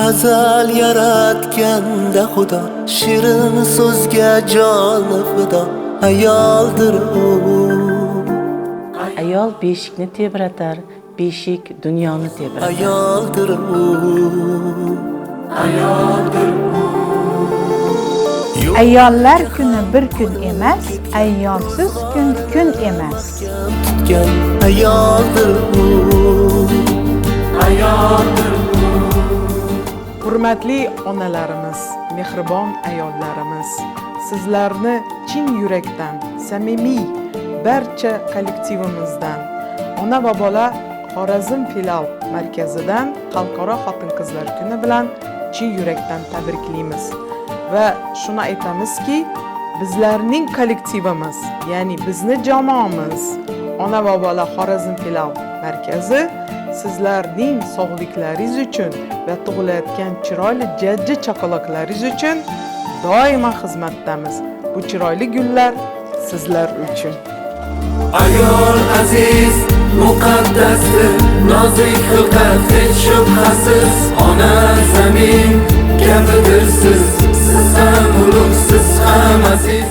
azal yaratganda Xudo, shirin so'zga joni fido, ayoldir u. Ayol beshikni tebratar, beshik dunyoni tebratar. Ayoldir u. Ayoldir u. Ayollar kuni bir kun emas, ayyomsiz kun kun emas. Tutgan ayoldir u. Ayoldir u. Hurmatli onalarimiz, mehribon ayollarimiz, sizlarni chin yurakdan, samimiy barcha kollektivimizdan, ona va bola Xorazm filial markazidan Xalqaro xotin-qizlar kuni bilan chin yurakdan tabriklaymiz va shuni aytamizki, bizlarning kollektivimiz, ya'ni bizni jamoamiz, ona va bola Xorazm filial markazi sizlarning sog'liklaringiz uchun va tug'ilayotgan chiroyli jajji chaqaloqlaringiz uchun doimo xizmatdamiz. Bu chiroyli gullar sizlar uchun. Ayol aziz, muqaddasdir, nozik xilqat, hech shubhasiz. Ona zamin kabidirsiz, siz ham ulug', siz ham aziz.